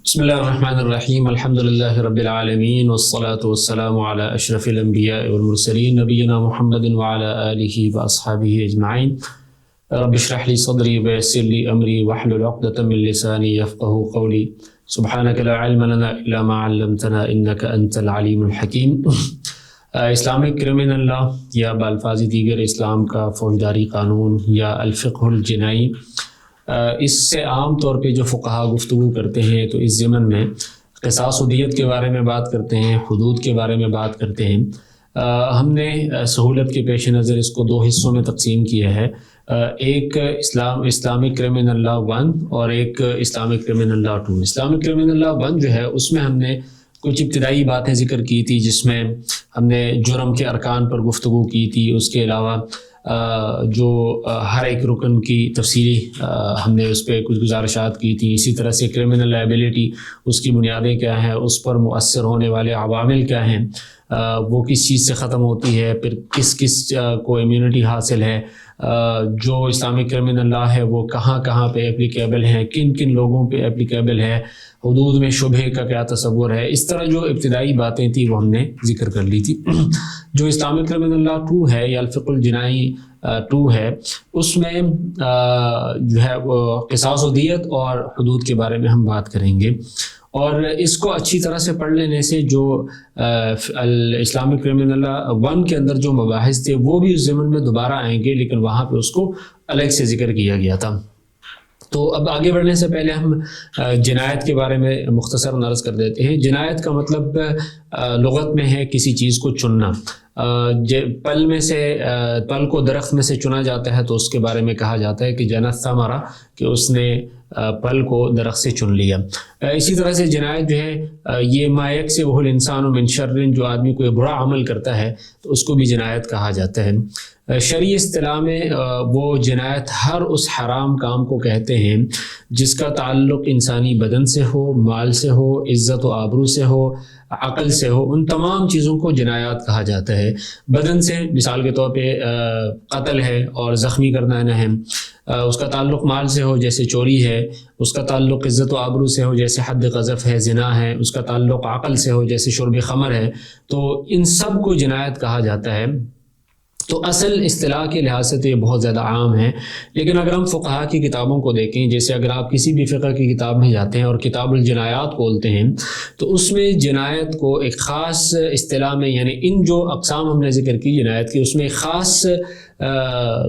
بسم اللہ الرحمن الرحیم الحمد للہ رب العالمین والصلاة والسلام علی اشرف الانبیاء والمرسلین نبینا محمد وعلی آلہ واصحابہ اجمعین رب اشرح لی صدری ویسر لی امری واحلل عقدۃ من لسانی یفقہوا قولی سبحانک لا علم لنا الا ما علمتنا انک انت العلیم الحکیم۔ اسلامک کرمنل لا یا بالفاظ دیگر اسلام کا فوجداری قانون یا الفقہ الجنائی، اس سے عام طور پہ جو فقہا گفتگو کرتے ہیں تو اس ضمن میں قصاص و دیت کے بارے میں بات کرتے ہیں، حدود کے بارے میں بات کرتے ہیں۔ ہم نے سہولت کے پیش نظر اس کو دو حصوں میں تقسیم کیا ہے، ایک اسلامک کرمنل لا 1 اور ایک Islamic criminal law 2۔ Islamic criminal law 1 جو ہے اس میں ہم نے کچھ ابتدائی باتیں ذکر کی تھی، جس میں ہم نے جرم کے ارکان پر گفتگو کی تھی، اس کے علاوہ جو ہر ایک رکن کی تفصیلی ہم نے اس پہ کچھ گزارشات کی تھی۔ اسی طرح سے کرمنل لائبلٹی، اس کی بنیادیں کیا ہیں، اس پر مؤثر ہونے والے عوامل کیا ہیں، وہ کس چیز سے ختم ہوتی ہے، پھر کس کو امیونٹی حاصل ہے، جو اسلامک کرمنل لا ہے وہ کہاں کہاں پہ اپلیکیبل ہیں، کن کن لوگوں پہ اپلیکیبل ہے، حدود میں شبہ کا کیا تصور ہے۔ اس طرح جو ابتدائی باتیں تھیں وہ ہم نے ذکر کر لی تھی۔ جو اسلامک کرمنل لا 2 ہے یا الفقہ الجنائی 2 ہے، اس میں جو ہے قصاص و دیت اور حدود کے بارے میں ہم بات کریں گے، اور اس کو اچھی طرح سے پڑھ لینے سے جو اسلامک کرمنل لا 1 کے اندر جو مباحث تھے وہ بھی اس ضمن میں دوبارہ آئیں گے، لیکن وہاں پہ اس کو الگ سے ذکر کیا گیا تھا۔ تو اب آگے بڑھنے سے پہلے ہم جنایت کے بارے میں مختصر عرض کر دیتے ہیں۔ جنایت کا مطلب لغت میں ہے کسی چیز کو چننا۔ پل کو درخت میں سے چنا جاتا ہے تو اس کے بارے میں کہا جاتا ہے کہ جنت ثمرہ، کہ اس نے پل کو درخت سے چن لیا۔ اسی طرح سے جنایت جو ہے یہ ما یکسبہ الانسان من شر، جو آدمی کوئی برا عمل کرتا ہے تو اس کو بھی جنایت کہا جاتا ہے۔ شرعی اصطلاح میں وہ جنایت ہر اس حرام کام کو کہتے ہیں جس کا تعلق انسانی بدن سے ہو، مال سے ہو، عزت و آبرو سے ہو، عقل سے ہو، ان تمام چیزوں کو جنایات کہا جاتا ہے۔ بدن سے مثال کے طور پہ قتل ہے اور زخمی کرنا ہے، اس کا تعلق مال سے ہو جیسے چوری ہے، اس کا تعلق عزت و آبرو سے ہو جیسے حد قذف ہے، زنا ہے، اس کا تعلق عقل سے ہو جیسے شرب خمر ہے، تو ان سب کو جنایت کہا جاتا ہے۔ تو اصل اصطلاح کے لحاظ سے تو یہ بہت زیادہ عام ہے، لیکن اگر ہم فقہا کی کتابوں کو دیکھیں، جیسے اگر آپ کسی بھی فقہ کی کتاب میں جاتے ہیں اور کتاب الجنایات کھولتے ہیں تو اس میں جنایت کو ایک خاص اصطلاح میں، یعنی ان جو اقسام ہم نے ذکر کی جنایت کی، اس میں ایک خاص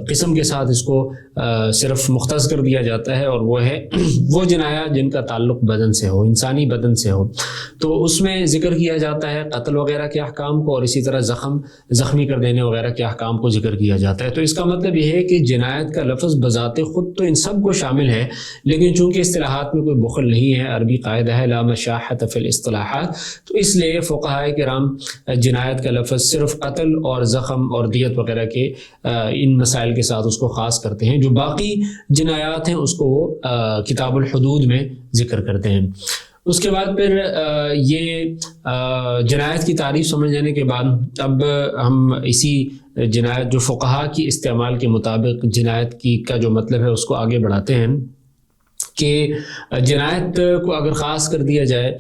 قسم کے ساتھ اس کو صرف مختص کر دیا جاتا ہے، اور وہ ہے وہ جنایات جن کا تعلق بدن سے ہو، انسانی بدن سے ہو۔ تو اس میں ذکر کیا جاتا ہے قتل وغیرہ کے احکام کو، اور اسی طرح زخمی کر دینے وغیرہ کے احکام کو ذکر کیا جاتا ہے۔ تو اس کا مطلب یہ ہے کہ جنایت کا لفظ بذات خود تو ان سب کو شامل ہے، لیکن چونکہ اصطلاحات میں کوئی بخل نہیں ہے، عربی قاعدہ ہے لا مشاحۃ فی الاصطلاحات، تو اس لیے فقہائے کرام جنایت کا لفظ صرف قتل اور زخم اور دیت وغیرہ کے ان مسائل کے ساتھ اس کو خاص کرتے ہیں، جو باقی جنایات ہیں اس کو وہ کتاب الحدود میں ذکر کرتے ہیں۔ اس کے بعد پھر یہ جنایت کی تعریف سمجھ لینے کے بعد اب ہم اسی جنایت جو فقہا کی استعمال کے مطابق جنایت کی کا جو مطلب ہے اس کو آگے بڑھاتے ہیں، کہ جنایت کو اگر خاص کر دیا جائے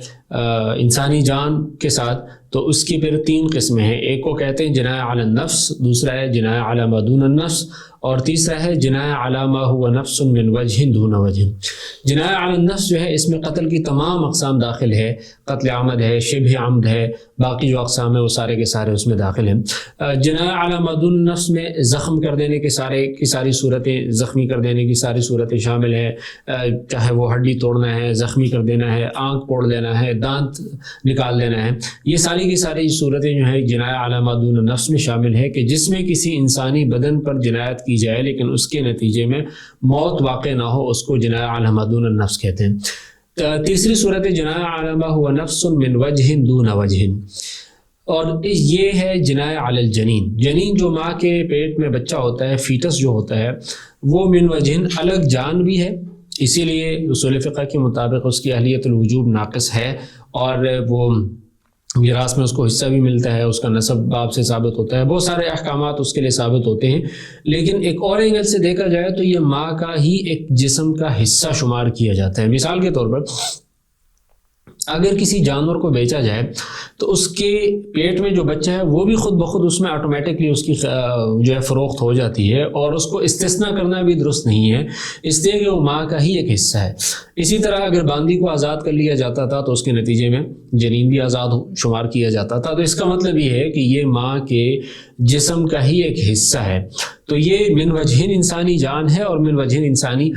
انسانی جان کے ساتھ تو اس کی پھر 3 قسمیں ہیں۔ ایک کو کہتے ہیں جنایہ علی النفس، دوسرا ہے جنایہ علی ما دون النفس، اور تیسرا ہے جنایہ علی ما هو نفس من وجہ دون وجہ۔ جنایہ علی النفس جو ہے اس میں قتل کی تمام اقسام داخل ہے، قتل عمد ہے، شبہ عمد ہے، باقی جو اقسام ہیں وہ سارے کے سارے اس میں داخل ہیں۔ جنایہ علی ما دون النفس میں زخم کر دینے کی ساری صورتیں، زخمی کر دینے کی ساری صورتیں شامل ہیں، چاہے وہ ہڈی توڑنا ہے، زخمی کر دینا ہے، آنکھ پھوڑ دینا ہے، دانت نکال دینا ہے، یہ ساری کی ساری صورتیں جو ہے جنایہ علی ما دون النفس میں شامل ہے، کہ جس میں کسی انسانی بدن پر جنایت کی جائے لیکن اس کے نتیجے میں موت واقع نہ ہو، اس کو جنایہ علی ما دون النفس کہتے ہیں۔ تیسری صورت ہے جنایہ علی ما هو نفس من وجہ دون وجہ، اور یہ ہے جنایہ علی الجنین۔ جنین جو ماں کے پیٹ میں بچہ ہوتا ہے، فیٹس جو ہوتا ہے، وہ من وجہ الگ جان بھی ہے، اسی لیے اصول فقہ کے مطابق اس کی اہلیت الوجوب ناقص ہے، اور وہ میراث میں اس کو حصہ بھی ملتا ہے، اس کا نسب باپ سے ثابت ہوتا ہے، بہت سارے احکامات اس کے لیے ثابت ہوتے ہیں۔ لیکن ایک اور اینگل سے دیکھا جائے تو یہ ماں کا ہی ایک جسم کا حصہ شمار کیا جاتا ہے۔ مثال کے طور پر اگر کسی جانور کو بیچا جائے تو اس کے پیٹ میں جو بچہ ہے وہ بھی خود بخود اس میں آٹومیٹکلی اس کی جو ہے فروخت ہو جاتی ہے، اور اس کو استثناء کرنا بھی درست نہیں ہے، اس لیے کہ وہ ماں کا ہی ایک حصہ ہے۔ اسی طرح اگر باندی کو آزاد کر لیا جاتا تھا تو اس کے نتیجے میں جنین بھی آزاد شمار کیا جاتا تھا، تو اس کا مطلب یہ ہے کہ یہ ماں کے جسم کا ہی ایک حصہ ہے۔ تو یہ من وجہن انسانی جان ہے اور من وجہن انسانی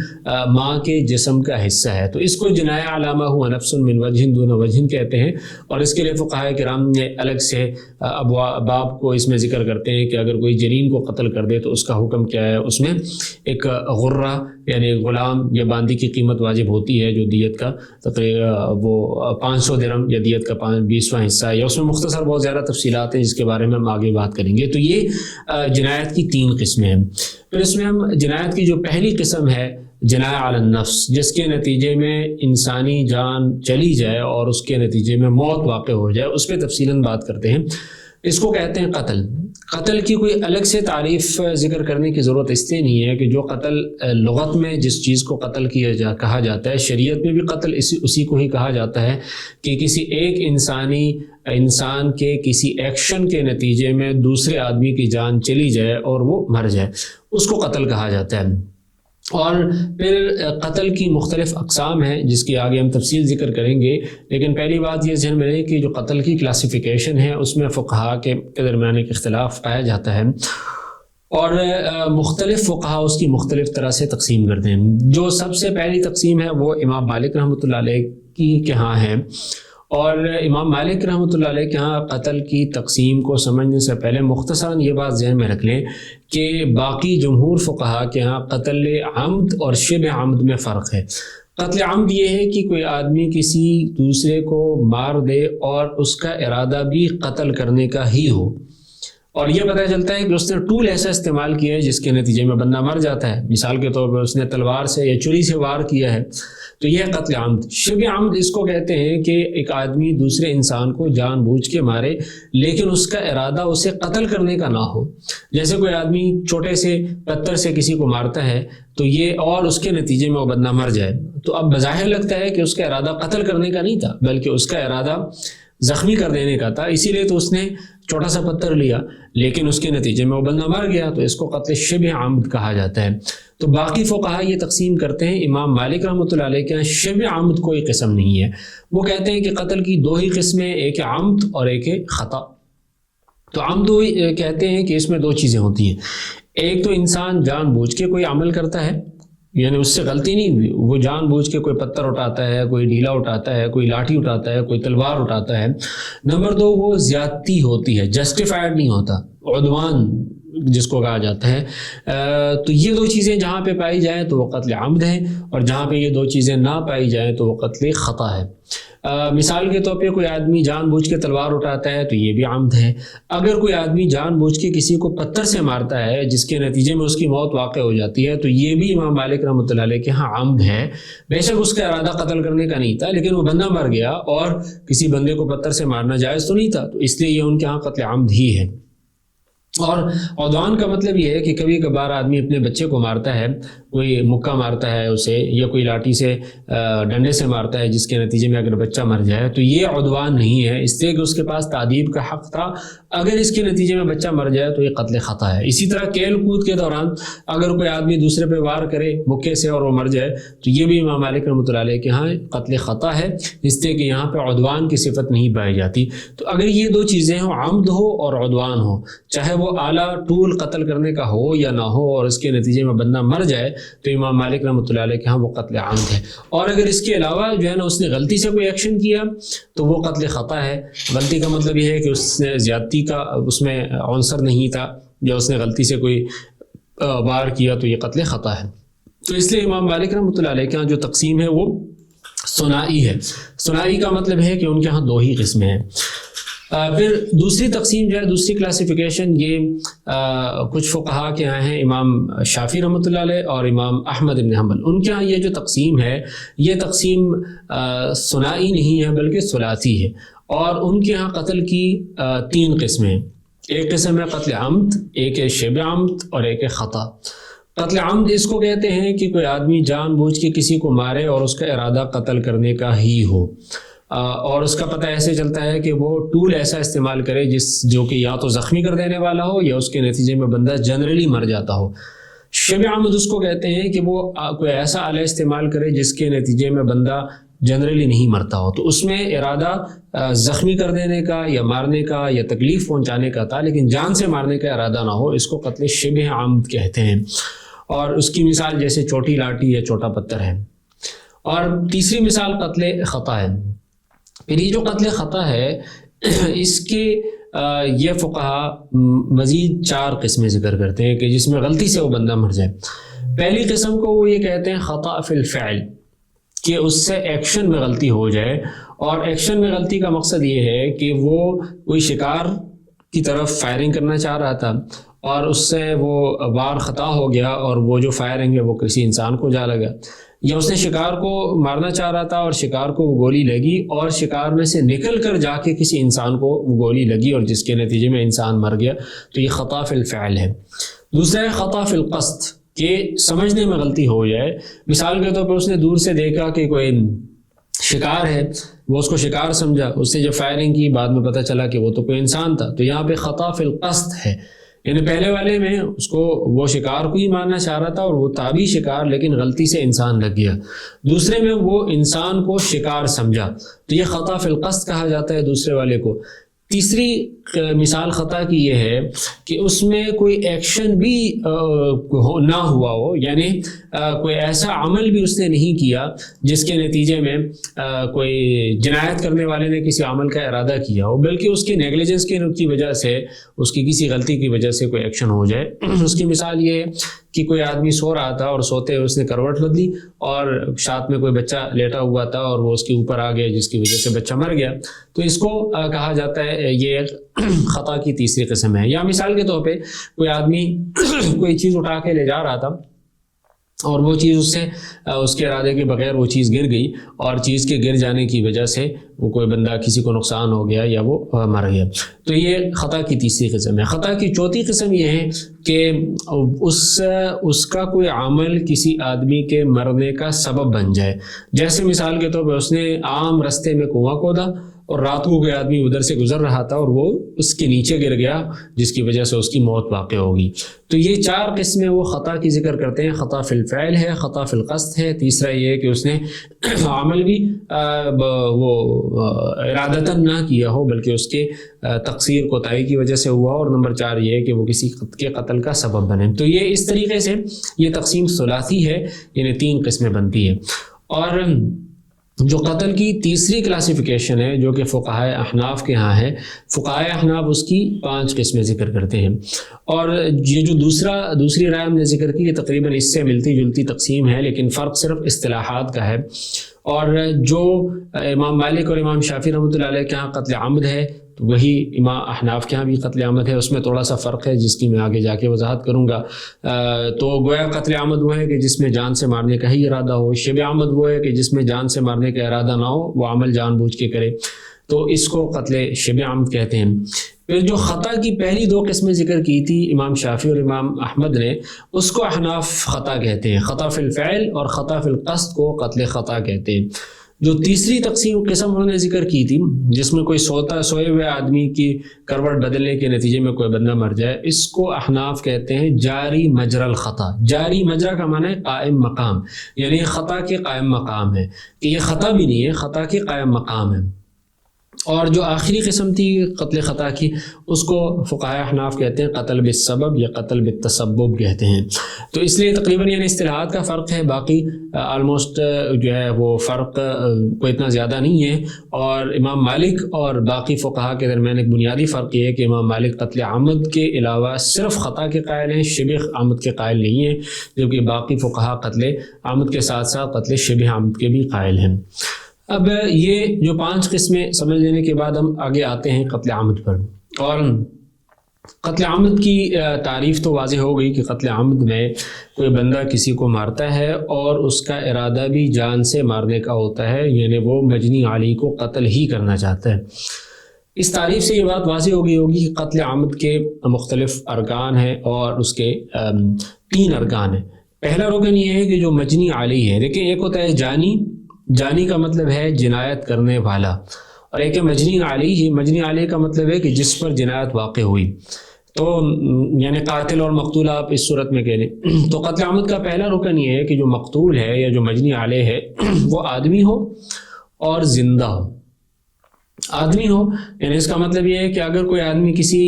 ماں کے جسم کا حصہ ہے، تو اس کو جنایہ علامہ ہوا نفس من وجہن دون وجہن کہتے ہیں، اور اس کے لیے فقہاء کرام نے الگ سے باب کو اس میں ذکر کرتے ہیں کہ اگر کوئی جنین کو قتل کر دے تو اس کا حکم کیا ہے۔ اس میں ایک غرہ یعنی غلام یا باندی کی قیمت واجب ہوتی ہے جو دیت کا تقریباً وہ 500 درہم یا دیت کا 20واں حصہ ہے، یا اس میں مختصر بہت زیادہ تفصیلات ہیں جس کے بارے میں ہم آگے بات کریں گے۔ تو یہ جنایت کی 3 قسمیں ہیں۔ پھر اس میں ہم جنایت کی جو پہلی قسم ہے جنایہ علی النفس، جس کے نتیجے میں انسانی جان چلی جائے اور اس کے نتیجے میں موت واقع ہو جائے، اس پہ تفصیلاً بات کرتے ہیں۔ اس کو کہتے ہیں قتل۔ قتل کی کوئی الگ سے تعریف ذکر کرنے کی ضرورت اس لیے نہیں ہے کہ جو قتل لغت میں جس چیز کو قتل کہا جاتا ہے، شریعت میں بھی قتل اسی کو ہی کہا جاتا ہے کہ کسی ایک انسان کے کسی ایکشن کے نتیجے میں دوسرے آدمی کی جان چلی جائے اور وہ مر جائے، اس کو قتل کہا جاتا ہے۔ اور پھر قتل کی مختلف اقسام ہیں جس کی آگے ہم تفصیل ذکر کریں گے، لیکن پہلی بات یہ ذہن میں رہے کہ جو قتل کی کلاسیفیکیشن ہے اس میں فقہاء کے درمیان ایک اختلاف پایا جاتا ہے، اور مختلف فقہاء اس کی مختلف طرح سے تقسیم کرتے ہیں۔ جو سب سے پہلی تقسیم ہے وہ امام مالک رحمۃ اللہ علیہ کے ہاں ہے، اور امام مالک رحمۃ اللہ علیہ کے ہاں قتل کی تقسیم کو سمجھنے سے پہلے مختصراً یہ بات ذہن میں رکھ لیں کہ باقی جمہور فقہاء کے ہاں قتل عمد اور شبہ عمد میں فرق ہے۔ قتل عمد یہ ہے کہ کوئی آدمی کسی دوسرے کو مار دے اور اس کا ارادہ بھی قتل کرنے کا ہی ہو، اور یہ پتہ چلتا ہے کہ اس نے ٹول ایسا استعمال کیا ہے جس کے نتیجے میں بندہ مر جاتا ہے، مثال کے طور پر اس نے تلوار سے یا چھری سے وار کیا ہے، تو یہ قتل عمد۔ شبہ عمد اس کو کہتے ہیں کہ ایک آدمی دوسرے انسان کو جان بوجھ کے مارے لیکن اس کا ارادہ اسے قتل کرنے کا نہ ہو، جیسے کوئی آدمی چھوٹے سے پتھر سے کسی کو مارتا ہے تو یہ اور اس کے نتیجے میں وہ بندہ مر جائے، تو اب بظاہر لگتا ہے کہ اس کا ارادہ قتل کرنے کا نہیں تھا بلکہ اس کا ارادہ زخمی کر دینے کا تھا، اسی لیے تو اس نے چھوٹا سا پتھر لیا لیکن اس کے نتیجے میں وہ بندہ مر گیا، تو اس کو قتل شبہ عمد کہا جاتا ہے۔ تو باقی فقہاء یہ تقسیم کرتے ہیں، امام مالک رحمۃ اللہ علیہ کے شبہ عمد کوئی قسم نہیں ہے، وہ کہتے ہیں کہ قتل کی 2 ہی قسمیں، ایک عمد اور ایک خطا۔ تو عمد کہتے ہیں کہ اس میں 2 چیزیں ہوتی ہیں، ایک تو انسان جان بوجھ کے کوئی عمل کرتا ہے، یعنی اس سے غلطی نہیں ہوئی، وہ جان بوجھ کے کوئی پتھر اٹھاتا ہے، کوئی ڈھیلا اٹھاتا ہے، کوئی لاٹھی اٹھاتا ہے، کوئی تلوار اٹھاتا ہے۔ نمبر 2 وہ زیادتی ہوتی ہے، جسٹیفائڈ نہیں ہوتا، عدوان جس کو کہا جاتا ہے۔ تو یہ 2 چیزیں جہاں پہ پائی جائیں تو وہ قتل عمد ہے، اور جہاں پہ یہ 2 چیزیں نہ پائی جائیں تو وہ قتل خطا ہے۔ مثال کے طور پہ کوئی آدمی جان بوجھ کے تلوار اٹھاتا ہے تو یہ بھی عمد ہے۔ اگر کوئی آدمی جان بوجھ کے کسی کو پتھر سے مارتا ہے جس کے نتیجے میں اس کی موت واقع ہو جاتی ہے تو یہ بھی امام مالک رحمۃ اللہ علیہ کے ہاں عمد ہے، بے شک اس کا ارادہ قتل کرنے کا نہیں تھا لیکن وہ بندہ مر گیا، اور کسی بندے کو پتھر سے مارنا جائز تو نہیں تھا، تو اس لیے یہ ان کے ہاں قتل عمد ہی ہے۔ اور عدوان کا مطلب یہ ہے کہ کبھی کبھار آدمی اپنے بچے کو مارتا ہے، کوئی مکہ مارتا ہے اسے، یا کوئی لاٹھی سے ڈنڈے سے مارتا ہے جس کے نتیجے میں اگر بچہ مر جائے تو یہ عدوان نہیں ہے، اس لیے کہ اس کے پاس تعذیب کا حق تھا، اگر اس کے نتیجے میں بچہ مر جائے تو یہ قتل خطا ہے۔ اسی طرح کھیل کود کے دوران اگر کوئی آدمی دوسرے پہ وار کرے مکے سے اور وہ مر جائے تو یہ بھی امام مالک رحمۃ اللہ علیہ کے ہاں قتل خطا ہے، اس لیے کہ یہاں پہ عدوان کی صفت نہیں پائی جاتی۔ تو اگر یہ 2 چیزیں ہوں، عمد ہو اور عدوان ہو، چاہے وہ اعلیٰ ٹول قتل کرنے کا ہو یا نہ ہو، اور اس کے نتیجے میں بندہ مر جائے تو امام مالک رحمۃ اللہ علیہ کے ہاں وہ قتل عمد ہے۔ اور اگر اس کے علاوہ جو ہے نا اس نے غلطی سے کوئی ایکشن کیا تو وہ قتل خطا ہے۔ غلطی کا مطلب یہ ہے کہ اس نے زیادتی کا اس میں عنصر نہیں تھا، یا اس نے غلطی سے کوئی وار کیا تو یہ قتل خطا ہے۔ تو اس لیے امام مالک رحمۃ اللہ علیہ کے ہاں جو تقسیم ہے وہ ثنائی ہے۔ ثنائی کا مطلب ہے کہ ان کے ہاں 2 ہی قسمیں ہیں۔ پھر دوسری تقسیم جو ہے، دوسری کلاسیفیکیشن، یہ کچھ فقہاء کے یہاں ہیں، امام شافعی رحمۃ اللہ علیہ اور امام احمد بن حنبل، ان کے یہاں یہ جو تقسیم ہے یہ تقسیم ثنائی نہیں ہے بلکہ ثلاثی ہے، اور ان کے یہاں قتل کی 3 قسمیں، ایک قسم ہے قتل عمد، ایک ہے شبہ عمد اور ایک ہے خطا۔ قتل عمد اس کو کہتے ہیں کہ کوئی آدمی جان بوجھ کے کسی کو مارے اور اس کا ارادہ قتل کرنے کا ہی ہو۔ اور اس کا پتہ ایسے چلتا ہے کہ وہ ٹول ایسا استعمال کرے جو کہ یا تو زخمی کر دینے والا ہو یا اس کے نتیجے میں بندہ جنرلی مر جاتا ہو۔ شبہ عمد اس کو کہتے ہیں کہ وہ کوئی ایسا آلہ استعمال کرے جس کے نتیجے میں بندہ جنرلی نہیں مرتا ہو، تو اس میں ارادہ زخمی کر دینے کا یا مارنے کا یا تکلیف پہنچانے کا تھا، لیکن جان سے مارنے کا ارادہ نہ ہو، اس کو قتل شبہ عمد کہتے ہیں۔ اور اس کی مثال جیسے چھوٹی لاٹھی یا چھوٹا پتھر ہے۔ اور تیسری مثال قتل خطا ہے۔ پھر یہ جو قتل خطا ہے اس کے یہ فقہا مزید 4 قسمیں ذکر کرتے ہیں کہ جس میں غلطی سے وہ بندہ مر جائے۔ پہلی قسم کو وہ یہ کہتے ہیں خطا فی الفعل، کہ اس سے ایکشن میں غلطی ہو جائے، اور ایکشن میں غلطی کا مقصد یہ ہے کہ وہ کوئی شکار کی طرف فائرنگ کرنا چاہ رہا تھا اور اس سے وہ وار خطا ہو گیا اور وہ جو فائرنگ ہے وہ کسی انسان کو جا لگا، یا اس نے شکار کو مارنا چاہ رہا تھا اور شکار کو وہ گولی لگی اور شکار میں سے نکل کر جا کے کسی انسان کو وہ گولی لگی اور جس کے نتیجے میں انسان مر گیا، تو یہ خطا فی الفعل ہے۔ دوسرا ہے خطا فی القصد، کہ سمجھنے میں غلطی ہو جائے۔ مثال کے طور پر اس نے دور سے دیکھا کہ کوئی شکار ہے، وہ اس کو شکار سمجھا، اس نے جب فائرنگ کی بعد میں پتہ چلا کہ وہ تو کوئی انسان تھا، تو یہاں پہ خطا فی القصد ہے۔ یعنی پہلے والے میں اس کو وہ شکار کو ہی مارنا چاہ رہا تھا اور وہ تھا بھی شکار، لیکن غلطی سے انسان لگ گیا۔ دوسرے میں وہ انسان کو شکار سمجھا، تو یہ خطا فی القصد کہا جاتا ہے دوسرے والے کو۔ تیسری مثال خطا کی یہ ہے کہ اس میں کوئی ایکشن بھی نہ ہوا ہو، یعنی کوئی ایسا عمل بھی اس نے نہیں کیا جس کے نتیجے میں کوئی جنایت کرنے والے نے کسی عمل کا ارادہ کیا ہو، بلکہ اس کی نیگلیجنس کی وجہ سے، اس کی کسی غلطی کی وجہ سے کوئی ایکشن ہو جائے۔ اس کی مثال یہ ہے کہ کوئی آدمی سو رہا تھا اور سوتے اس نے کروٹ بدلی اور ساتھ میں کوئی بچہ لیٹا ہوا تھا اور وہ اس کے اوپر آ گیا جس کی وجہ سے بچہ مر گیا، تو اس کو کہا جاتا ہے یہ خطا کی تیسری قسم ہے۔ یا مثال کے طور پہ کوئی آدمی کوئی چیز اٹھا کے لے جا رہا تھا اور وہ چیز اس کے ارادے کے بغیر وہ چیز گر گئی اور چیز کے گر جانے کی وجہ سے وہ کوئی بندہ کسی کو نقصان ہو گیا یا وہ مر گیا، تو یہ خطا کی تیسری قسم ہے۔ خطا کی چوتھی قسم یہ ہے کہ اس کا کوئی عمل کسی آدمی کے مرنے کا سبب بن جائے۔ جیسے مثال کے طور پہ اس نے عام رستے میں کنواں کھودا اور رات کو کوئی آدمی ادھر سے گزر رہا تھا اور وہ اس کے نیچے گر گیا جس کی وجہ سے اس کی موت واقع ہوگی۔ تو یہ 4 قسمیں وہ خطا کی ذکر کرتے ہیں۔ خطا فی الفعل ہے، خطا فی القصد ہے، تیسرا یہ ہے کہ اس نے عمل بھی وہ ارادتاً نہ کیا ہو بلکہ اس کے تقصیر کوتاہی کی وجہ سے ہوا، اور نمبر 4 یہ ہے کہ وہ کسی کے قتل کا سبب بنے۔ تو یہ اس طریقے سے یہ تقسیم ثلاثی ہے، یعنی 3 قسمیں بنتی ہے۔ اور جو قتل کی تیسری کلاسیفیکیشن ہے جو کہ فقہائے احناف کے ہاں ہے، فقہائے احناف اس کی 5 قسمیں ذکر کرتے ہیں، اور یہ جو دوسری رائے ہم نے ذکر کی یہ تقریباً اس سے ملتی جلتی تقسیم ہے، لیکن فرق صرف اصطلاحات کا ہے۔ اور جو امام مالک اور امام شافعی رحمۃ اللہ علیہ کے ہاں قتل عمد ہے تو وہی امام احناف کے ہاں بھی قتل عمد ہے، اس میں تھوڑا سا فرق ہے جس کی میں آگے جا کے وضاحت کروں گا۔ تو گویا قتل عمد وہ ہے کہ جس میں جان سے مارنے کا ہی ارادہ ہو، شبہ عمد وہ ہے کہ جس میں جان سے مارنے کا ارادہ نہ ہو، وہ عمل جان بوجھ کے کرے، تو اس کو قتل شبہ عمد کہتے ہیں۔ پھر جو خطا کی پہلی 2 قسمیں ذکر کی تھی امام شافعی اور امام احمد نے، اس کو احناف خطا کہتے ہیں، خطا فی الفعل، اور خطا فی القصد کو قتل خطا کہتے ہیں۔ جو تیسری قسم انہوں نے ذکر کی تھی جس میں کوئی سوئے ہوئے آدمی کی کروٹ بدلنے کے نتیجے میں کوئی بندہ مر جائے، اس کو احناف کہتے ہیں جاری مجرى الخطا۔ جاری مجرا کا معنی ہے قائم مقام، یعنی خطا کے قائم مقام ہے، کہ یہ خطا بھی نہیں ہے، خطا کے قائم مقام ہے۔ اور جو آخری قسم تھی قتل خطا کی، اس کو فقہائے احناف کہتے ہیں قتل بالسبب یا قتل بالتسبب کہتے ہیں۔ تو اس لیے تقریباً یعنی اصطلاحات کا فرق ہے، باقی آلموسٹ جو ہے وہ فرق کوئی اتنا زیادہ نہیں ہے۔ اور امام مالک اور باقی فقہا کے درمیان ایک بنیادی فرق یہ ہے کہ امام مالک قتل عمد کے علاوہ صرف خطا کے قائل ہیں، شبہ عمد کے قائل نہیں ہیں، جبکہ باقی فقہا قتل عمد کے ساتھ ساتھ قتل شبہ عمد کے بھی قائل ہیں۔ اب یہ جو 5 قسمیں سمجھ لینے کے بعد ہم آگے آتے ہیں قتل عمد پر۔ اور قتل عمد کی تعریف تو واضح ہو گئی کہ قتل عمد میں کوئی بندہ کسی کو مارتا ہے اور اس کا ارادہ بھی جان سے مارنے کا ہوتا ہے، یعنی وہ مجنی علی کو قتل ہی کرنا چاہتا ہے۔ اس تعریف سے یہ بات واضح ہو گئی ہوگی کہ قتل عمد کے مختلف ارکان ہیں اور اس کے 3 ارکان ہیں۔ پہلا رکن یہ ہے کہ جو مجنی علی ہے، دیکھیں ایک ہوتا ہے جانی جانی کا مطلب ہے جنایت کرنے والا، اور ایک ہے مجنی علیہ، مجنی علیہ کا مطلب ہے کہ جس پر جنایت واقع ہوئی، تو یعنی قاتل اور مقتول آپ اس صورت میں کہہ لیں۔ تو قتل عمد کا پہلا رکن یہ ہے کہ جو مقتول ہے یا جو مجنی علیہ ہے وہ آدمی ہو اور زندہ ہو۔ آدمی ہو یعنی اس کا مطلب یہ ہے کہ اگر کوئی آدمی کسی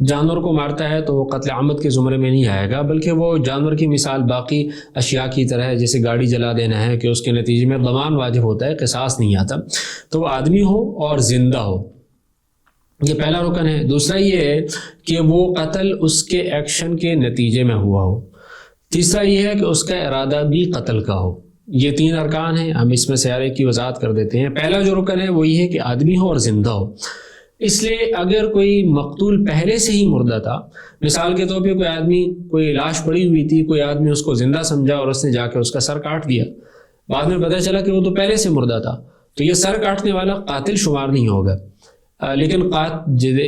جانور کو مارتا ہے تو وہ قتل عمد کے زمرے میں نہیں آئے گا، بلکہ وہ جانور کی مثال باقی اشیاء کی طرح ہے، جیسے گاڑی جلا دینا ہے کہ اس کے نتیجے میں ضمان واجب ہوتا ہے، قصاص نہیں آتا۔ تو وہ آدمی ہو اور زندہ ہو، یہ پہلا رکن ہے۔ دوسرا یہ ہے کہ وہ قتل اس کے ایکشن کے نتیجے میں ہوا ہو۔ تیسرا یہ ہے کہ اس کا ارادہ بھی قتل کا ہو۔ یہ 3 ارکان ہیں، ہم اس میں سے ہر ایک کی وضاحت کر دیتے ہیں۔ پہلا جو رکن ہے وہ یہ ہے کہ آدمی ہو اور زندہ ہو۔ اس لیے اگر کوئی مقتول پہلے سے ہی مردہ تھا، مثال کے طور پہ کوئی آدمی، کوئی لاش پڑی ہوئی تھی، کوئی آدمی اس کو زندہ سمجھا اور اس نے جا کے اس کا سر کاٹ دیا، بعد میں پتہ چلا کہ وہ تو پہلے سے مردہ تھا، تو یہ سر کاٹنے والا قاتل شمار نہیں ہوگا۔ لیکن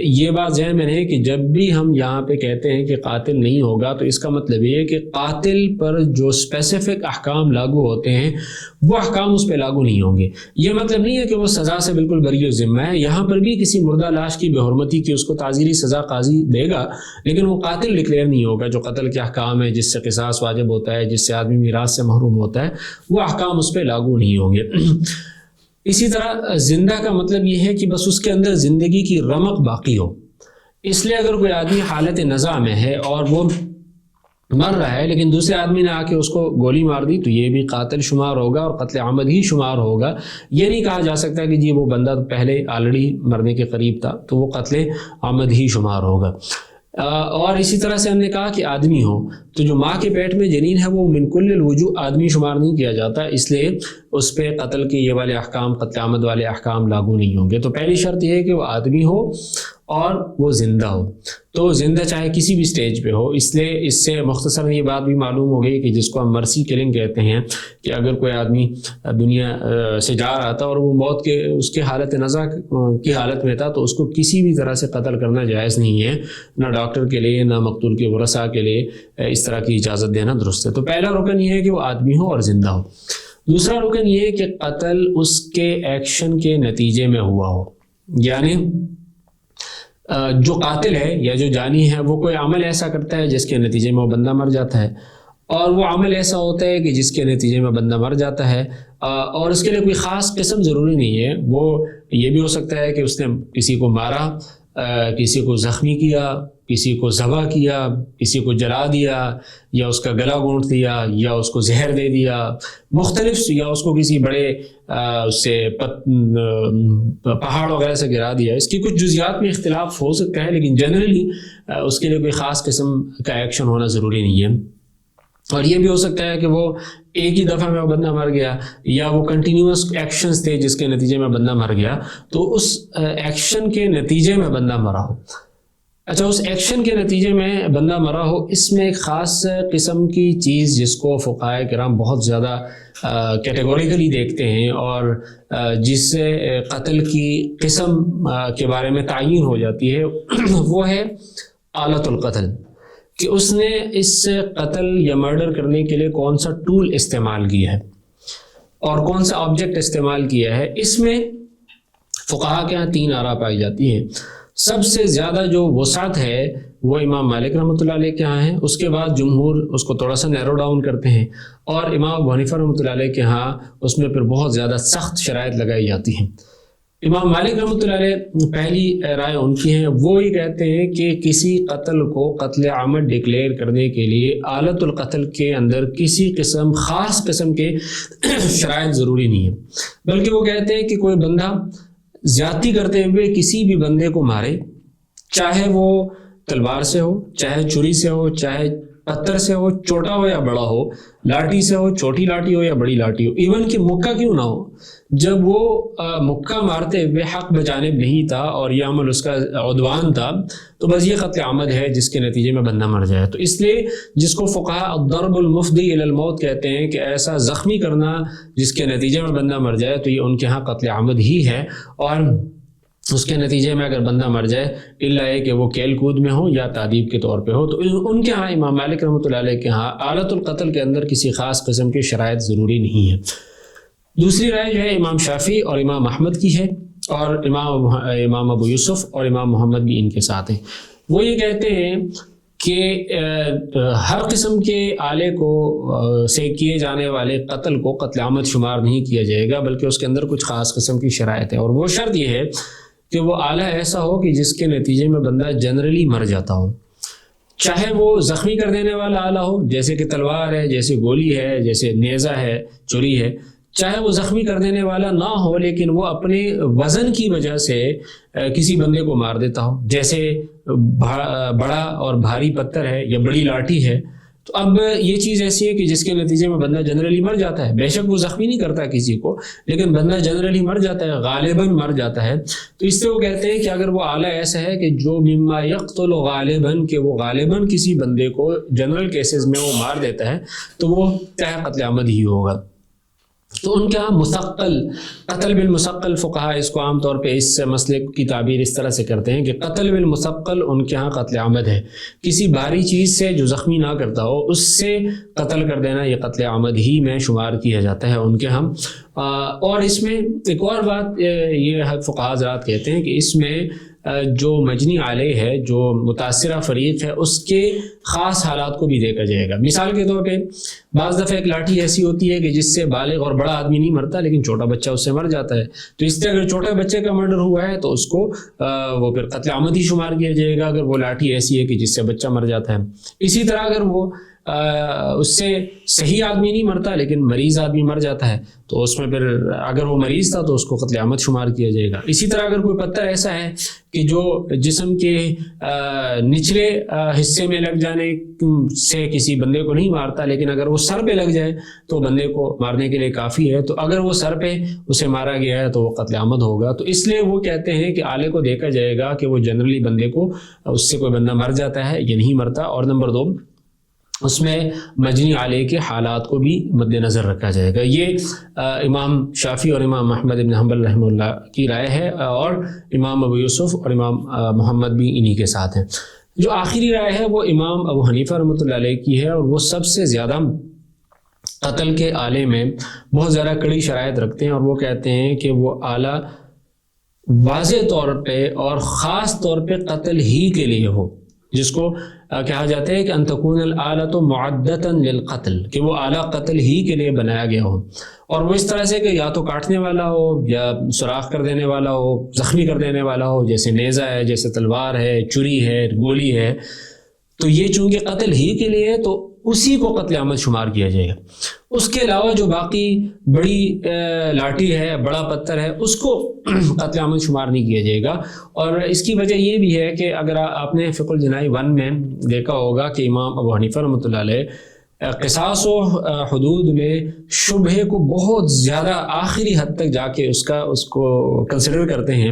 یہ بات ذہن میں رہے کہ جب بھی ہم یہاں پہ کہتے ہیں کہ قاتل نہیں ہوگا تو اس کا مطلب یہ ہے کہ قاتل پر جو اسپیسیفک احکام لاگو ہوتے ہیں وہ احکام اس پہ لاگو نہیں ہوں گے۔ یہ مطلب نہیں ہے کہ وہ سزا سے بالکل بری و ذمہ ہے، یہاں پر بھی کسی مردہ لاش کی بے حرمتی کی اس کو تعزیری سزا قاضی دے گا، لیکن وہ قاتل ڈکلیئر نہیں ہوگا۔ جو قتل کے احکام ہے، جس سے قصاص واجب ہوتا ہے، جس سے آدمی میراث سے محروم ہوتا ہے، وہ احکام اس پہ لاگو نہیں ہوں گے۔ اسی طرح زندہ کا مطلب یہ ہے کہ بس اس کے اندر زندگی کی رمق باقی ہو۔ اس لیے اگر کوئی آدمی حالت نزع میں ہے اور وہ مر رہا ہے لیکن دوسرے آدمی نے آ کے اس کو گولی مار دی تو یہ بھی قاتل شمار ہوگا اور قتل عمد ہی شمار ہوگا۔ یہ نہیں کہا جا سکتا کہ جی وہ بندہ پہلے آلریڈی مرنے کے قریب تھا تو وہ قتل عمد ہی شمار ہوگا۔ اور اسی طرح سے ہم نے کہا کہ آدمی ہو تو جو ماں کے پیٹ میں جنین ہے وہ من کل الوجوہ آدمی شمار نہیں کیا جاتا، اس لیے اس پہ قتل کے یہ والے احکام، قتل عمد والے احکام لاگو نہیں ہوں گے۔ تو پہلی شرط یہ ہے کہ وہ آدمی ہو اور وہ زندہ ہو، تو زندہ چاہے کسی بھی سٹیج پہ ہو۔ اس لیے اس سے مختصر یہ بات بھی معلوم ہو گئی کہ جس کو ہم مرسی کلنگ کہتے ہیں کہ اگر کوئی آدمی دنیا سے جا رہا تھا اور وہ موت کے اس کے حالت نزع کی حالت میں تھا تو اس کو کسی بھی طرح سے قتل کرنا جائز نہیں ہے، نہ ڈاکٹر کے لیے نہ مقتول کے ورثاء کے لیے اس طرح کی اجازت دینا درست ہے۔ تو پہلا رکن یہ ہے کہ وہ آدمی ہو اور زندہ ہو۔ دوسرا رکن یہ ہے کہ قتل اس کے ایکشن کے نتیجے میں ہوا ہو، یعنی جو قاتل ہے یا جو جانی ہے وہ کوئی عمل ایسا کرتا ہے جس کے نتیجے میں وہ بندہ مر جاتا ہے، اور وہ عمل ایسا ہوتا ہے کہ جس کے نتیجے میں بندہ مر جاتا ہے، اور اس کے لیے کوئی خاص قسم ضروری نہیں ہے۔ وہ یہ بھی ہو سکتا ہے کہ اس نے کسی کو مارا، کسی کو زخمی کیا، کسی کو ذبح کیا، کسی کو جلا دیا، یا اس کا گلا گھونٹ دیا، یا اس کو زہر دے دیا، مختلف، یا اس کو کسی بڑے سے پہاڑ وغیرہ سے گرا دیا۔ اس کی کچھ جزیات میں اختلاف ہو سکتا ہے لیکن جنرلی اس کے لیے کوئی خاص قسم کا ایکشن ہونا ضروری نہیں ہے۔ اور یہ بھی ہو سکتا ہے کہ وہ ایک ہی دفعہ میں وہ بندہ مر گیا، یا وہ کنٹینیوس ایکشنز تھے جس کے نتیجے میں بندہ مر گیا، تو اس ایکشن کے نتیجے میں بندہ مرا ہو۔ اچھا، اس ایکشن کے نتیجے میں بندہ مرا ہو، اس میں ایک خاص قسم کی چیز جس کو فقہائے کرام بہت زیادہ کیٹیگوریکلی دیکھتے ہیں اور جس سے قتل کی قسم کے بارے میں تعین ہو جاتی ہے، وہ ہے آلت القتل، کہ اس نے اس قتل یا مرڈر کرنے کے لیے کون سا ٹول استعمال کیا ہے اور کون سا آبجیکٹ استعمال کیا ہے۔ اس میں فقہا کے ہاں 3 آراء پائی جاتی ہیں۔ سب سے زیادہ جو وسعت ہے وہ امام مالک رحمۃ اللہ علیہ کے ہاں ہے، اس کے بعد جمہور اس کو تھوڑا سا نیرو ڈاؤن کرتے ہیں، اور امام ابو حنیفہ رحمۃ اللہ علیہ کے ہاں اس میں پھر بہت زیادہ سخت شرائط لگائی جاتی ہیں۔ امام مالک رحمۃ اللہ علیہ پہلی رائے ان کی ہیں، وہ یہ کہتے ہیں کہ کسی قتل کو قتل عمد ڈکلیئر کرنے کے لیے آلت القتل کے اندر کسی خاص قسم کے شرائط ضروری نہیں ہے، بلکہ وہ کہتے ہیں کہ کوئی بندہ زیادتی کرتے ہوئے کسی بھی بندے کو مارے، چاہے وہ تلوار سے ہو، چاہے چھری سے ہو، چاہے پتھر سے ہو، چھوٹا ہو یا بڑا ہو، لاٹھی سے ہو، چھوٹی لاٹھی ہو یا بڑی لاٹھی ہو، ایون کہ مکہ کیوں نہ ہو، جب وہ مکہ مارتے ہوئے حق بجانب نہیں تھا اور یہ عمل اس کا عدوان تھا تو بس یہ قتل عمد ہے جس کے نتیجے میں بندہ مر جائے۔ تو اس لیے جس کو فقہاء الضرب المفضی الی الموت کہتے ہیں کہ ایسا زخمی کرنا جس کے نتیجے میں بندہ مر جائے تو یہ ان کے ہاں قتل عمد ہی ہے، اور اس کے نتیجے میں اگر بندہ مر جائے الا ہے کہ وہ کھیل کود میں ہو یا تعذیب کے طور پہ ہو، تو ان کے ہاں امام مالک رحمۃ اللہ علیہ کے ہاں آلت القتل کے اندر کسی خاص قسم کی شرائط ضروری نہیں ہے۔ دوسری رائے جو ہے امام شافعی اور امام احمد کی ہے، اور امام ابو یوسف اور امام محمد بھی ان کے ساتھ ہیں۔ وہ یہ کہتے ہیں کہ ہر قسم کے آلے کو سے کیے جانے والے قتل کو قتل عمد شمار نہیں کیا جائے گا، بلکہ اس کے اندر کچھ خاص قسم کی شرائط ہے، اور وہ شرط یہ ہے کہ وہ آلہ ایسا ہو کہ جس کے نتیجے میں بندہ جنرلی مر جاتا ہو، چاہے وہ زخمی کر دینے والا آلہ ہو جیسے کہ تلوار ہے، جیسے گولی ہے، جیسے نیزہ ہے، چھری ہے، چاہے وہ زخمی کر دینے والا نہ ہو لیکن وہ اپنے وزن کی وجہ سے کسی بندے کو مار دیتا ہو، جیسے بڑا اور بھاری پتھر ہے یا بڑی لاٹھی ہے، تو اب یہ چیز ایسی ہے کہ جس کے نتیجے میں بندہ جنرلی مر جاتا ہے، بے شک وہ زخمی نہیں کرتا کسی کو، لیکن بندہ جنرلی مر جاتا ہے، غالباً مر جاتا ہے، تو اس سے وہ کہتے ہیں کہ اگر وہ آلہ ایسا ہے کہ جو مما یقتل غالباً، کہ وہ غالباً کسی بندے کو جنرل کیسز میں وہ مار دیتا ہے، تو وہ کیا قتل عمد ہی ہوگا۔ تو ان کے ہاں مثقل، قتل بالمثقل، فقہا اس کو عام طور پہ اس مسئلے کی تعبیر اس طرح سے کرتے ہیں کہ قتل بالمثقل ان کے ہاں قتل عمد ہے، کسی بھاری چیز سے جو زخمی نہ کرتا ہو اس سے قتل کر دینا یہ قتل عمد ہی میں شمار کیا جاتا ہے ان کے ہم۔ اور اس میں ایک اور بات یہ فقہا حضرات کہتے ہیں کہ اس میں جو مجنی علیہ ہے، جو متاثرہ فریق ہے، اس کے خاص حالات کو بھی دیکھا جائے گا۔ مثال کے طور پہ بعض دفعہ ایک لاٹھی ایسی ہوتی ہے کہ جس سے بالغ اور بڑا آدمی نہیں مرتا لیکن چھوٹا بچہ اس سے مر جاتا ہے، تو اس سے اگر چھوٹے بچے کا مرڈر ہوا ہے تو اس کو وہ پھر قتل عمد ہی شمار کیا جائے گا، اگر وہ لاٹھی ایسی ہے کہ جس سے بچہ مر جاتا ہے۔ اسی طرح اگر وہ اس سے صحیح آدمی نہیں مرتا لیکن مریض آدمی مر جاتا ہے تو اس میں پھر اگر وہ مریض تھا تو اس کو قتل عمد شمار کیا جائے گا۔ اسی طرح اگر کوئی پتھر ایسا ہے کہ جو جسم کے نچلے حصے میں لگ جانے سے کسی بندے کو نہیں مارتا لیکن اگر وہ سر پہ لگ جائے تو بندے کو مارنے کے لیے کافی ہے، تو اگر وہ سر پہ اسے مارا گیا ہے تو وہ قتل عمد ہوگا۔ تو اس لیے وہ کہتے ہیں کہ آلے کو دیکھا جائے گا کہ وہ جنرلی بندے کو اس سے کوئی بندہ مر جاتا ہے یا نہیں مرتا، اور نمبر 2 اس میں مجنی علیہ کے حالات کو بھی مد نظر رکھا جائے گا۔ یہ امام شافعی اور امام احمد بن حنبل رحمہ اللہ کی رائے ہے، اور امام ابو یوسف اور امام محمد بھی انہی کے ساتھ ہیں۔ جو آخری رائے ہے وہ امام ابو حنیفہ رحمۃ اللہ علیہ کی ہے، اور وہ سب سے زیادہ قتل کے آلے میں بہت زیادہ کڑی شرائط رکھتے ہیں، اور وہ کہتے ہیں کہ وہ آلہ واضح طور پہ اور خاص طور پہ قتل ہی کے لیے ہو، جس کو کہا جاتا ہے کہ ان تکون الآلۃ معدۃ للقتل، کہ وہ آلہ قتل ہی کے لیے بنایا گیا ہو، اور وہ اس طرح سے کہ یا تو کاٹنے والا ہو یا سوراخ کر دینے والا ہو، زخمی کر دینے والا ہو، جیسے نیزہ ہے، جیسے تلوار ہے، چھری ہے، گولی ہے، تو یہ چونکہ قتل ہی کے لیے ہے تو اسی کو قتل عمد شمار کیا جائے گا۔ اس کے علاوہ جو باقی بڑی لاٹھی ہے، بڑا پتھر ہے، اس کو قتل عمد شمار نہیں کیا جائے گا۔ اور اس کی وجہ یہ بھی ہے کہ اگر آپ نے فقہ الجنائی 1 میں دیکھا ہوگا کہ امام ابو حنیفہ رحمۃ اللہ علیہ قصاص و حدود میں شبہ کو بہت زیادہ آخری حد تک جا کے اس کو کنسیڈر کرتے ہیں،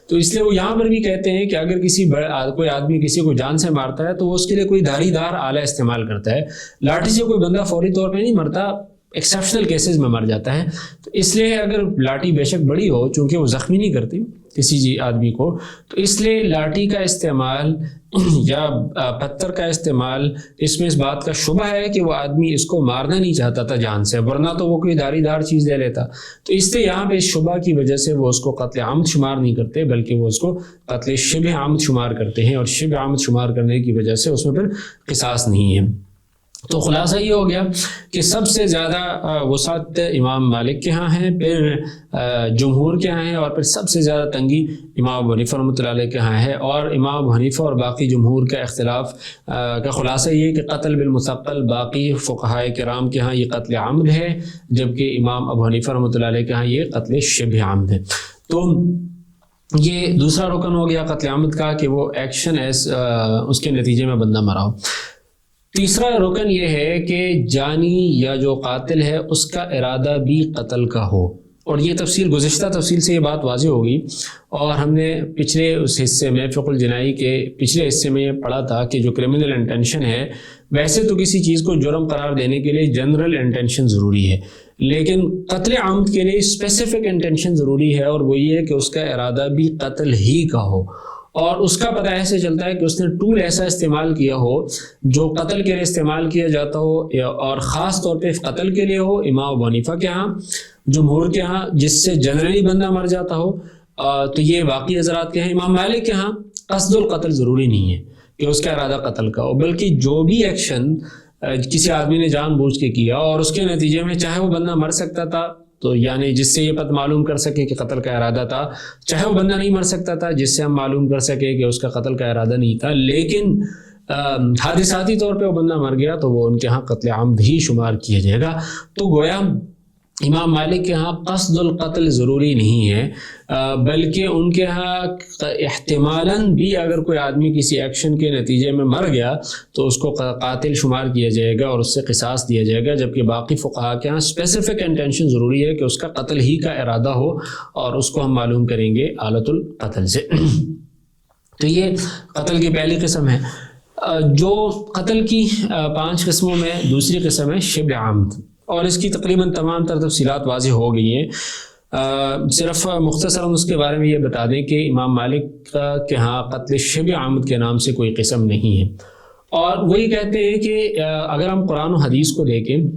تو اس لیے وہ یہاں پر بھی کہتے ہیں کہ اگر کوئی آدمی کسی کو جان سے مارتا ہے تو وہ اس کے لیے کوئی دھاری دار آلہ استعمال کرتا ہے، لاٹھی سے کوئی بندہ فوری طور پہ نہیں مرتا، ایکسیپشنل کیسز میں مر جاتا ہے۔ تو اس لیے اگر لاٹھی بے شک بڑی ہو، چونکہ وہ زخمی نہیں کرتی کسی آدمی کو، تو اس لیے لاٹھی کا استعمال یا پتھر کا استعمال، اس میں اس بات کا شبہ ہے کہ وہ آدمی اس کو مارنا نہیں چاہتا تھا جان سے، ورنہ تو وہ کوئی دھاری دار چیز لے لیتا۔ تو اس لیے یہاں پہ اس شبہ کی وجہ سے وہ اس کو قتل عمد شمار نہیں کرتے، بلکہ وہ اس کو قتل شبہ عمد شمار کرتے ہیں، اور شبہ عمد شمار کرنے کی وجہ سے اس میں پھر قصاص نہیں ہے۔ تو خلاصہ یہ ہو گیا کہ سب سے زیادہ وسعت امام مالک کے ہاں ہیں، پھر جمہور کے ہاں ہیں، اور پھر سب سے زیادہ تنگی امام ابو حنیفہ رحمۃ اللہ علیہ کے ہاں ہے۔ اور امام ابو حنیفہ اور باقی جمہور کا اختلاف کا خلاصہ یہ کہ قتل بالمثقل باقی فقہاء کرام کے ہاں یہ قتل عمد ہے، جبکہ امام ابو حنیفہ رحمۃ اللہ علیہ کے ہاں یہ قتل شبہ عمد ہے۔ تو یہ دوسرا رکن ہو گیا قتل عمد کا کہ وہ ایکشن اس کے نتیجے میں بندہ مرا ہو۔ تیسرا رکن یہ ہے کہ جانی یا جو قاتل ہے اس کا ارادہ بھی قتل کا ہو، اور یہ گزشتہ تفصیل سے یہ بات واضح ہوگی، اور ہم نے پچھلے اس حصے میں فقہ الجنائی کے پچھلے حصے میں یہ پڑھا تھا کہ جو کرمنل انٹینشن ہے، ویسے تو کسی چیز کو جرم قرار دینے کے لیے جنرل انٹینشن ضروری ہے، لیکن قتل عمد کے لیے اسپیسیفک انٹینشن ضروری ہے، اور وہ یہ ہے کہ اس کا ارادہ بھی قتل ہی کا ہو، اور اس کا پتہ ایسے چلتا ہے کہ اس نے ٹول ایسا استعمال کیا ہو جو قتل کے لیے استعمال کیا جاتا ہو، اور خاص طور پہ قتل کے لیے ہو۔ امام ابو حنیفہ کے ہاں جمہور کے ہاں جس سے جنرلی بندہ مر جاتا ہو تو یہ باقی حضرات کے ہیں. امام مالک کے ہاں قصد القتل ضروری نہیں ہے کہ اس کا ارادہ قتل کا ہو، بلکہ جو بھی ایکشن کسی آدمی نے جان بوجھ کے کیا اور اس کے نتیجے میں چاہے وہ بندہ مر سکتا تھا، تو یعنی جس سے یہ پتہ معلوم کر سکے کہ قتل کا ارادہ تھا، چاہے وہ بندہ نہیں مر سکتا تھا جس سے ہم معلوم کر سکے کہ اس کا قتل کا ارادہ نہیں تھا، لیکن حادثاتی طور پہ وہ بندہ مر گیا تو وہ ان کے ہاں قتل عمد ہی شمار کیا جائے گا. تو گویا امام مالک کے ہاں قصد القتل ضروری نہیں ہے، بلکہ ان کے ہاں احتمالاً بھی اگر کوئی آدمی کسی ایکشن کے نتیجے میں مر گیا تو اس کو قاتل شمار کیا جائے گا اور اس سے قصاص دیا جائے گا، جبکہ باقی فقہا کے ہاں اسپیسیفک انٹینشن ضروری ہے کہ اس کا قتل ہی کا ارادہ ہو، اور اس کو ہم معلوم کریں گے آلت القتل سے. تو یہ قتل کی پہلی قسم ہے. جو قتل کی 5 قسموں میں دوسری قسم ہے شبہ عمد، اور اس کی تقریباً تمام تر تفصیلات واضح ہو گئی ہیں. صرف مختصراً اس کے بارے میں یہ بتا دیں کہ امام مالک کے ہاں قتل شبہ عمد کے نام سے کوئی قسم نہیں ہے، اور وہی کہتے ہیں کہ اگر ہم قرآن و حدیث کو دیکھیں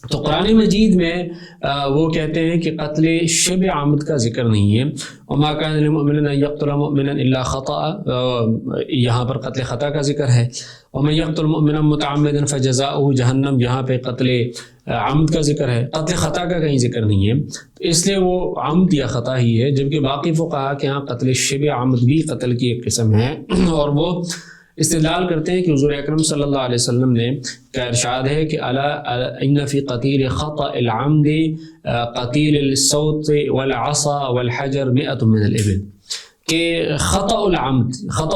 تو قرآن مجید میں وہ کہتے ہیں کہ قتل شبہ عمد کا ذکر نہیں ہے. وما كان لمؤمن ان يقتل مؤمنا الا خطأ، یہاں پر قتل خطا کا ذکر ہے. ومن يقتل مؤمنا متعمدا فجزاؤه جہنم، یہاں پہ قتل عمد کا ذکر ہے، قتل خطا کا کہیں ذکر نہیں ہے، اس لیے وہ عمد یا خطا ہی ہے. جبکہ باقی فقہا کے ہاں قتل شبہ عمد بھی قتل کی ایک قسم ہے، اور وہ استدلال کرتے ہیں کہ حضور اکرم صلی اللہ علیہ وسلم نے کا ارشاد ہے کہ الا ان فی قتیل خطأ العمد قتیل الصوت والعصا والحجر 100 من الابل، کہ خطأ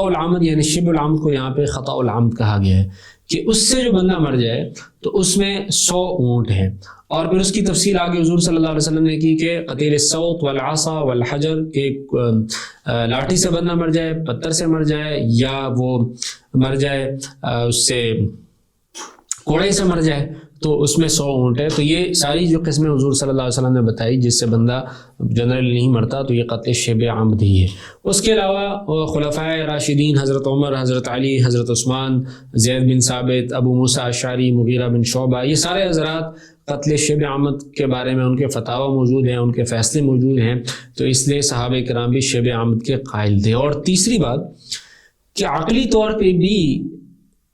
العمد یعنی شبہ العمد کو یہاں پہ خطأ العمد کہا گیا ہے کہ اس سے جو بندہ مر جائے تو اس میں 100 اونٹ ہیں. اور پھر اس کی تفصیل آگے حضور صلی اللہ علیہ وسلم نے کی کہ قتیل الصوت والعصا والحجر، کہ لاٹھی سے بندہ مر جائے، پتھر سے مر جائے، یا وہ مر جائے اس سے کوڑے سے مر جائے، تو اس میں 100 اونٹ ہے. تو یہ ساری جو قسمیں حضور صلی اللہ علیہ وسلم نے بتائی جس سے بندہ جنرلی نہیں مرتا، تو یہ قتل شبہ عمد ہی ہے. اس کے علاوہ خلفائے راشدین حضرت عمر، حضرت علی، حضرت عثمان، زید بن ثابت، ابو موسیٰ اشعری، مغیرہ بن شعبہ، یہ سارے حضرات قتل شبہ عمد کے بارے میں ان کے فتاوی موجود ہیں، ان کے فیصلے موجود ہیں، تو اس لیے صحابہ کرام بھی شبہ عمد کے قائل تھے. اور تیسری بات کہ عقلی طور پہ بھی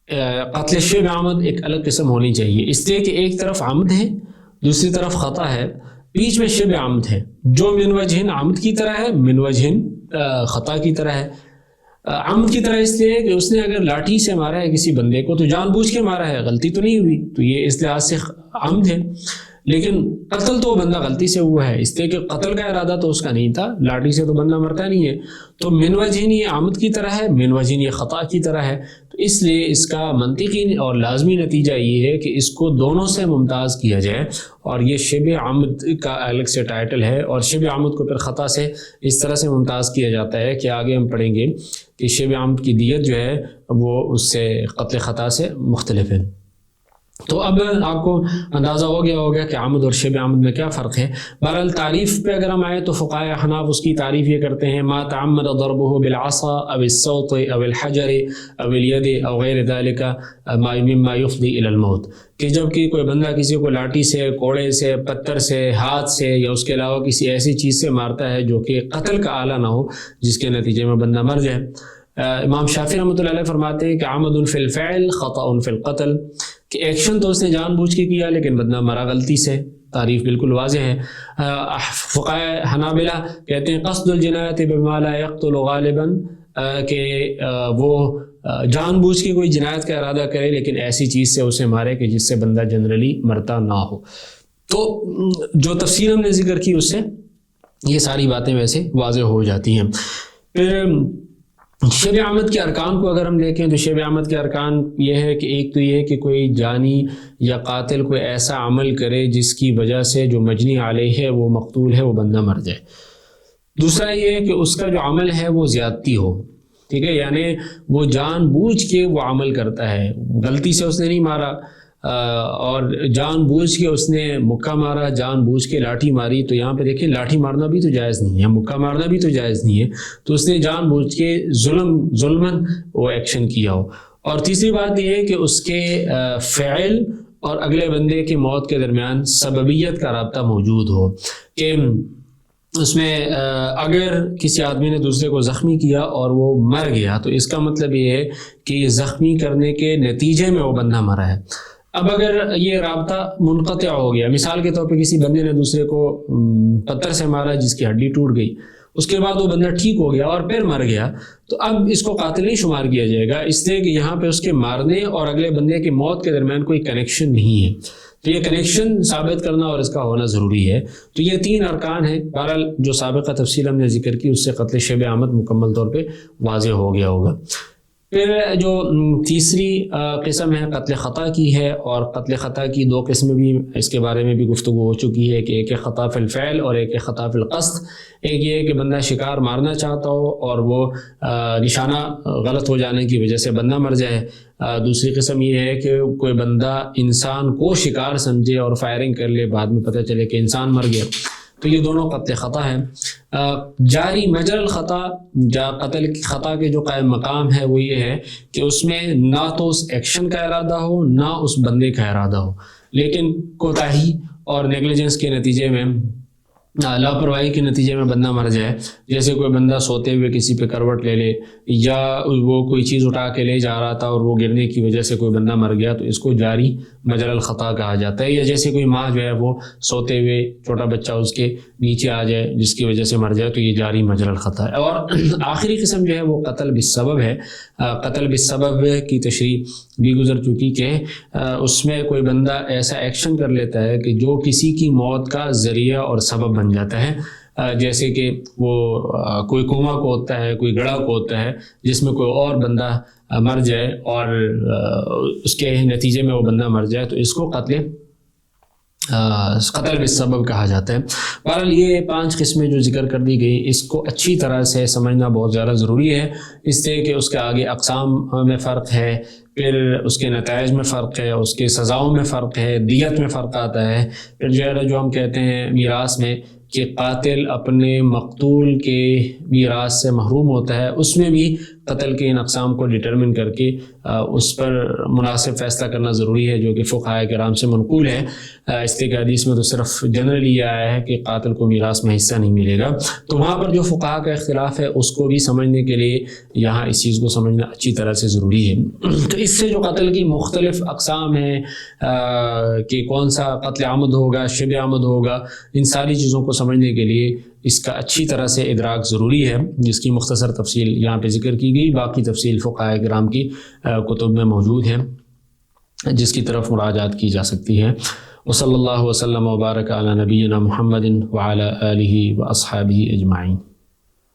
قتل شبہ عمد ایک الگ قسم ہونی چاہیے، اس لیے کہ ایک طرف عمد ہے، دوسری طرف خطا ہے، بیچ میں شبہ عمد ہے، جو من وجہن عمد کی طرح ہے، من وجہن خطا کی طرح ہے. عمد کی طرح اس لیے کہ اس نے اگر لاٹھی سے مارا ہے کسی بندے کو تو جان بوجھ کے مارا ہے، غلطی تو نہیں ہوئی، تو یہ اس لحاظ سے عمد ہے. لیکن قتل تو بندہ غلطی سے ہوا ہے، اس لیے کہ قتل کا ارادہ تو اس کا نہیں تھا، لاٹھی سے تو بندہ مرتا نہیں ہے. تو من وجہن یہ عمد کی طرح ہے، من وجہن یہ خطا کی طرح ہے. تو اس لیے اس کا منطقی اور لازمی نتیجہ یہ ہے کہ اس کو دونوں سے ممتاز کیا جائے، اور یہ شبہ عمد کا الگ سے ٹائٹل ہے، اور شبہ عمد کو پھر خطا سے اس طرح سے ممتاز کیا جاتا ہے کہ آگے ہم پڑھیں گے کہ شبہ عمد کی دیت جو ہے وہ اس سے قتل خطا سے مختلف ہے. تو اب آپ کو اندازہ ہو گیا ہوگا کہ عمد اور شبہ عمد میں کیا فرق ہے. بہرحال تعریف پہ اگر ہم آئے تو فقہائے احناف اس کی تعریف یہ کرتے ہیں ما تعمد ضربه بالعصا او الصوت او الحجر او اليد او غیر ذلك مما يفضي الى الموت، کہ جب کہ کوئی بندہ کسی کو لاٹھی سے، کوڑے سے، پتھر سے، ہاتھ سے، یا اس کے علاوہ کسی ایسی چیز سے مارتا ہے جو کہ قتل کا آلہ نہ ہو جس کے نتیجے میں بندہ مر جائے. امام شافعی رحمۃ اللہ علیہ فرماتے ہیں کہ عمد فی الفعل خطأ فی القتل، کہ ایکشن تو اس نے جان بوجھ کے کیا لیکن بندہ مرا غلطی سے. تعریف بالکل واضح ہے. فقہائے حنابلہ کہتے ہیں قصد الجنایت بما لا یقتل غالبا، کہ وہ جان بوجھ کے کوئی جنایت کا ارادہ کرے لیکن ایسی چیز سے اسے مارے کہ جس سے بندہ جنرلی مرتا نہ ہو. تو جو تفصیل ہم نے ذکر کی اس سے یہ ساری باتیں ویسے واضح ہو جاتی ہیں. پھر شبہ عمد کے ارکان کو اگر ہم دیکھیں تو شبہ عمد کے ارکان یہ ہے کہ ایک تو یہ ہے کہ کوئی جانی یا قاتل کوئی ایسا عمل کرے جس کی وجہ سے جو مجنی علیہ ہے، وہ مقتول ہے، وہ بندہ مر جائے. دوسرا یہ ہے کہ اس کا جو عمل ہے وہ زیادتی ہو، ٹھیک ہے، یعنی وہ جان بوجھ کے وہ عمل کرتا ہے، غلطی سے اس نے نہیں مارا، اور جان بوجھ کے اس نے مکہ مارا، جان بوجھ کے لاٹھی ماری. تو یہاں پہ دیکھیں لاٹھی مارنا بھی تو جائز نہیں ہے، مکہ مارنا بھی تو جائز نہیں ہے، تو اس نے جان بوجھ کے ظلماً وہ ایکشن کیا ہو. اور تیسری بات یہ ہے کہ اس کے فعل اور اگلے بندے کی موت کے درمیان سببیت کا رابطہ موجود ہو، کہ اس میں اگر کسی آدمی نے دوسرے کو زخمی کیا اور وہ مر گیا تو اس کا مطلب یہ ہے کہ زخمی کرنے کے نتیجے میں وہ بندہ مرا ہے۔ اب اگر یہ رابطہ منقطع ہو گیا، مثال کے طور پہ کسی بندے نے دوسرے کو پتھر سے مارا جس کی ہڈی ٹوٹ گئی، اس کے بعد وہ بندہ ٹھیک ہو گیا اور پھر مر گیا، تو اب اس کو قاتل نہیں شمار کیا جائے گا، اس لیے کہ یہاں پہ اس کے مارنے اور اگلے بندے کی موت کے درمیان کوئی کنیکشن نہیں ہے۔ تو یہ کنیکشن ثابت کرنا اور اس کا ہونا ضروری ہے۔ تو یہ 3 ارکان ہیں۔ بہرحال جو سابقہ تفصیل ہم نے ذکر کی اس سے قتل شبہ عمد مکمل طور پہ واضح ہو گیا ہوگا۔ پھر جو تیسری قسم ہے قتل خطا کی ہے، اور قتل خطا کی 2 قسمیں بھی اس کے بارے میں بھی گفتگو ہو چکی ہے، کہ ایک ہے خطا فی الفعل اور ایک ہے خطا فی القصد۔ ایک یہ ہے کہ بندہ شکار مارنا چاہتا ہو اور وہ نشانہ غلط ہو جانے کی وجہ سے بندہ مر جائے۔ دوسری قسم یہ ہے کہ کوئی بندہ انسان کو شکار سمجھے اور فائرنگ کر لے، بعد میں پتہ چلے کہ انسان مر گیا، تو یہ دونوں قتل خطا ہے۔ جاری مجرى الخطا، قتل خطا کے جو قائم مقام ہے وہ یہ ہے کہ اس میں نہ تو اس ایکشن کا ارادہ ہو نہ اس بندے کا ارادہ ہو، لیکن کوتاہی اور نیگلیجنس کے نتیجے میں، لاپرواہی کے نتیجے میں بندہ مر جائے۔ جیسے کوئی بندہ سوتے ہوئے کسی پہ کروٹ لے لے، یا وہ کوئی چیز اٹھا کے لے جا رہا تھا اور وہ گرنے کی وجہ سے کوئی بندہ مر گیا، تو اس کو جاری مجرى الخطا کہا جاتا ہے۔ یا جیسے کوئی ماں جو ہے وہ سوتے ہوئے چھوٹا بچہ اس کے نیچے آ جائے جس کی وجہ سے مر جائے، تو یہ جاری مجرى الخطا ہے۔ اور آخری قسم جو ہے وہ قتل بالسبب ہے۔ قتل بالسبب کی تشریح بھی گزر چکی کہ اس میں کوئی بندہ ایسا ایکشن کر لیتا ہے کہ جو کسی کی موت کا ذریعہ اور سبب بن جاتا ہے، جیسے کہ وہ کوئی کنواں کھودتا ہے، کوئی گڑھا کھودتا ہے جس میں کوئی اور بندہ مر جائے اور اس کے نتیجے میں وہ بندہ مر جائے، تو اس کو قتل بالسبب کہا جاتا ہے۔ بہرحال یہ 5 قسمیں جو ذکر کر دی گئی، اس کو اچھی طرح سے سمجھنا بہت زیادہ ضروری ہے، اس لیے کہ اس کے آگے اقسام میں فرق ہے، پھر اس کے نتائج میں فرق ہے، اس کے سزاؤں میں فرق ہے، دیت میں فرق آتا ہے، پھر جو ہم کہتے ہیں میراث میں کہ قاتل اپنے مقتول کے میراث سے محروم ہوتا ہے، اس میں بھی قتل کے ان اقسام کو ڈٹرمن کر کے اس پر مناسب فیصلہ کرنا ضروری ہے، جو کہ فقہاء کرام سے منقول ہے۔ اس لیے کہ حدیث میں تو صرف جنرلی یہ آیا ہے کہ قاتل کو میراث میں حصہ نہیں ملے گا، تو وہاں پر جو فقہاء کا اختلاف ہے اس کو بھی سمجھنے کے لیے یہاں اس چیز کو سمجھنا اچھی طرح سے ضروری ہے۔ تو اس سے جو قتل کی مختلف اقسام ہیں کہ کون سا قتل عمد ہوگا، شبہ عمد ہوگا، ان ساری چیزوں کو سمجھنے کے لیے اس کا اچھی طرح سے ادراک ضروری ہے، جس کی مختصر تفصیل یہاں پہ ذکر کی گئی۔ باقی تفصیل فقہاء کرام کی کتب میں موجود ہے، جس کی طرف مراجعات کی جا سکتی ہے۔ وصلی اللہ وسلم وبارک علی نبینا محمد وعلی آلہ واصحابہ اجمعین۔